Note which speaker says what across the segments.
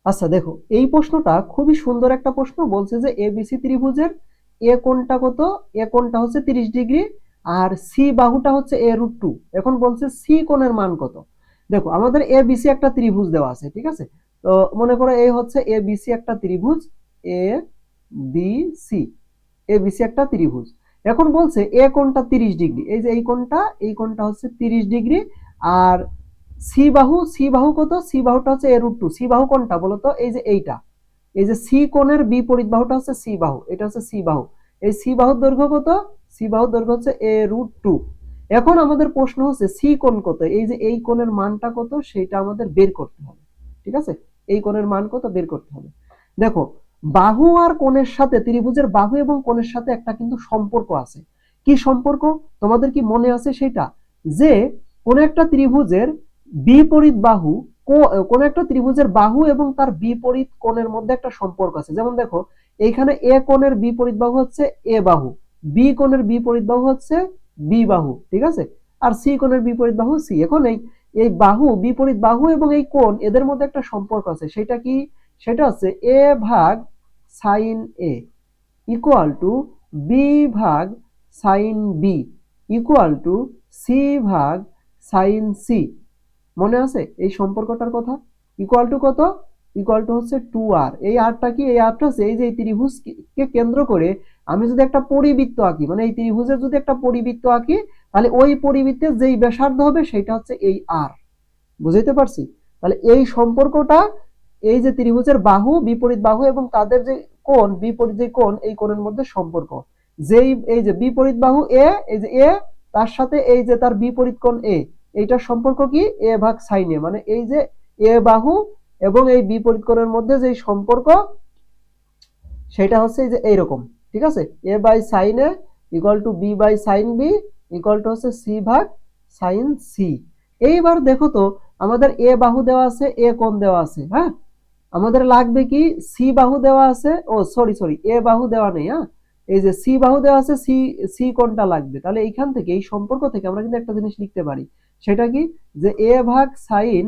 Speaker 1: আচ্ছা দেখো, এই প্রশ্নটা খুবই সুন্দর একটা প্রশ্ন। বলছে যে এবিসি ত্রিভুজের এ কোণটা কত, এ কোণটা হচ্ছে 30 ডিগ্রি, আর সি বাহুটা হচ্ছে a√2। এখন বলছে সি কোণের মান কত। দেখো আমাদের এবিসি একটা ত্রিভুজ দেওয়া আছে, ঠিক আছে। তো মনে করো এই হচ্ছে এবিসি একটা ত্রিভুজ, এ বি সি, এবিসি একটা ত্রিভুজ। এখন বলছে এ কোণটা 30 ডিগ্রি, এই যে এই কোণটা হচ্ছে 30 ডিগ্রি। আর সি বাহু কত, সি বাহুটা হচ্ছে a√2। সি বাহু কোনটা বলতো, এই যে এইটা, এই যে সি কোণের বিপরীত বাহুটা হচ্ছে সি বাহু, এটা হচ্ছে সি বাহু। এই সি বাহুর দৈর্ঘ্য কত, সি বাহুর দৈর্ঘ্য হচ্ছে a√2। এখন আমাদের প্রশ্ন হচ্ছে সি কোণ কত, এই যে এই কোণের মানটা কত সেটা আমাদের বের করতে হবে, ঠিক আছে। এই কোণের মান কত বের করতে হবে। দেখো, বাহু আর কোণের সাথে, ত্রিভুজের বাহু এবং কোণের সাথে একটা কিন্তু সম্পর্ক আছে। কি সম্পর্ক তোমাদের কি মনে আছে সেটা? যে কোন একটা ত্রিভুজের বিপরীত বাহু, কোন একটা ত্রিভুজের বাহু এবং তার বিপরীত কোণের মধ্যে একটা সম্পর্ক আছে। যেমন দেখো, এইখানে এ কোণের বিপরীত বাহু হচ্ছে এ বাহু, বি কোণের বিপরীত বাহু হচ্ছে বি বাহু, ঠিক আছে। আর সি কোণের বিপরীত বাহু সি। এখন এই বাহু, বিপরীত বাহু এবং এই কোণ, এদের মধ্যে একটা সম্পর্ক আছে। সেটা কি? সেটা হচ্ছে এ ভাগ sine A equal to B ভাগ sine B equal to C ভাগ সাইন সি। মনে আছে এই সম্পর্কটার কথা? ইকুয়াল টু কত? ইকুয়াল টু হচ্ছে 2r। এই আরটা কি? এই আরটা হচ্ছে এই যে এই ত্রিভুজকে কেন্দ্র করে আমি যদি একটা পরিবৃত্ত আঁকি, মানে এই ত্রিভুজের যদি একটা পরিবৃত্ত আঁকি, তাহলে ওই পরিবৃত্তের যেই ব্যাসার্ধ হবে সেটা হচ্ছে এই আর। বুঝাইতে পারছি? তাহলে এই সম্পর্কটা, এই যে ত্রিভুজের বাহু, বিপরীত বাহু এবং তাদের যে কোণ, বিপরীত যে কোণ, এই কোণের মধ্যে সম্পর্ক। যেই এই যে বিপরীত বাহু এ, এই যে এ, তার সাথে এই যে তার বিপরীত কোণ এ, এইটার সম্পর্ক কি? এ ভাগ সাইন এ। মানে এই যে এ বাহু এবং এই বিপরীত কোণের মধ্যে যে সম্পর্ক, সেটা হচ্ছে এই যে এইরকম, ঠিক আছে। A by sine A equal to B by sine B equal to হচ্ছে সি ভাগ সাইন সি। এইবার দেখো তো, আমাদের এ বাহু দেওয়া আছে, এ কোণ দেওয়া আছে, হ্যাঁ। আমাদের লাগবে কি? সি বাহু দেওয়া আছে, ও সরি সরি, এ বাহু দেওয়া নেই, হ্যাঁ। এই যে সি বাহু দেওয়া আছে, সি সি কোণটা লাগবে। তাহলে এইখান থেকে, এই সম্পর্ক থেকে আমরা কিন্তু একটা জিনিস লিখতে পারি। সেটা কি? যে এ ভাগ sine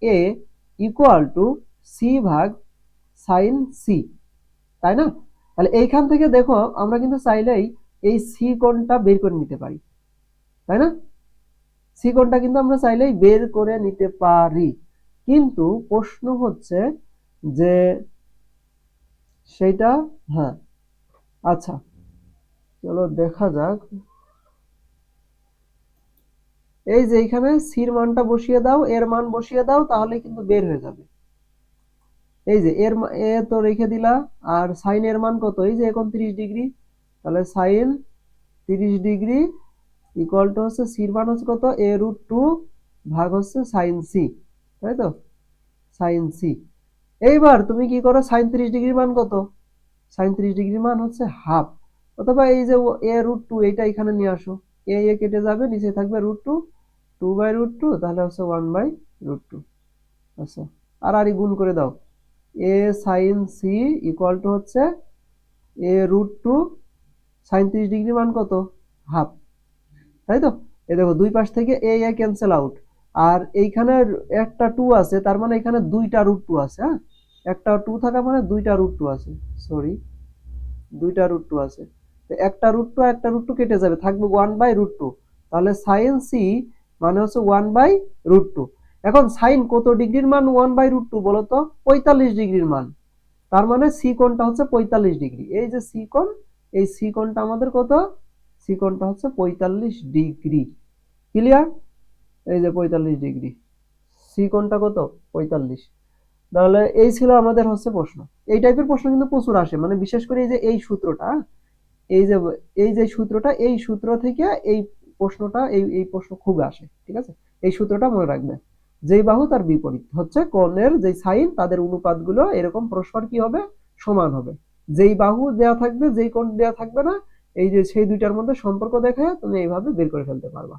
Speaker 1: A equal to C ভাগ সাইন সি, তাই না? তাহলে এইখান থেকে দেখো, আমরা কিন্তু চাইলেই এই সি কোণটা বের করে নিতে পারি, তাই না? সি কোণটা কিন্তু আমরা চাইলেই বের করে নিতে পারি। কিন্তু প্রশ্ন হচ্ছে যে সেইটা, হ্যাঁ, আচ্ছা চলো দেখা যাক। এই যে এখানে সির মানটা বসিয়ে দাও, এর মান বসিয়ে দাও, তাহলে কিন্তু বের হয়ে যাবে। এই যে এ তো রেখে দিলা, আর সাইন এর মান কত? এই যে 29 ডিগ্রি। তাহলে সাইন 30 ডিগ্রি ইকুয়াল টু হচ্ছে সির মান হচ্ছে কত? a√2 ভাগ হচ্ছে সাইন সি, তাই তো, সাইন সি। এইবার তুমি কি করো, সাইন 30 ডিগ্রির মান কত? সাইন 30 ডিগ্রির মান হচ্ছে হাফ। অথবা এই যে a√2, এইটা এখানে নিয়ে আসো, এ কেটে যাবে, নিচে থাকবে √2, 2/√2, তাহলে হচ্ছে 1/√2। আচ্ছা, আর গুণ করে দাও। এ সাইন সি ইকুয়াল টু হচ্ছে a√2, সাইন 30 ডিগ্রি মান কত? হাফ, তাই তো। এই দেখো, দুই পাশ থেকে এ ক্যান্সেল আউট, আর এইখানে একটা 2 আছে, তার মানে এখানে দুইটা √2 আছে, হ্যাঁ। একটা 2 থাকা মানে দুইটা √2 আছে, সরি, দুইটা √2 আছে। তো একটা √2 একটা √2 কেটে যাবে, থাকবে 1/√2। তাহলে সাইন সি মানে হচ্ছে 1/√2। এখন সাইন কত ডিগ্রির মান 1/√2 বলো তো? 45 ডিগ্রির মান। তার মানে সি কোণটা হচ্ছে 45 ডিগ্রি। এই যে সি কোণ, এই সি কোণটা আমাদের কত? সি কোণটা হচ্ছে 45 ডিগ্রি। ক্লিয়ার? এই যে 45 ডিগ্রি, সি কোণটা কত? 45। তাহলে এই ছিল আমাদের হচ্ছে প্রশ্ন। এই টাইপের প্রশ্ন কিন্তু প্রচুর আসে, মানে বিশেষ করে এই যে এই সূত্রটা, এই যে এই যে সূত্রটা, এই সূত্র থেকে এই প্রশ্নটা, এই প্রশ্ন খুব আসে, ঠিক আছে। এই সূত্রটা মনে রাখবে। যেই বাহু তার বিপরীত হচ্ছে কোণের যে সাইন, তাদের অনুপাতগুলো এরকম পরস্পর কি হবে? সমান হবে। যেই বাহু দেয়া থাকবে, যেই কোণ দেয়া থাকবে না, এই যে সেই দুইটার মধ্যে সম্পর্ক দেখে তুমি এইভাবে বের করে ফেলতে পারবা।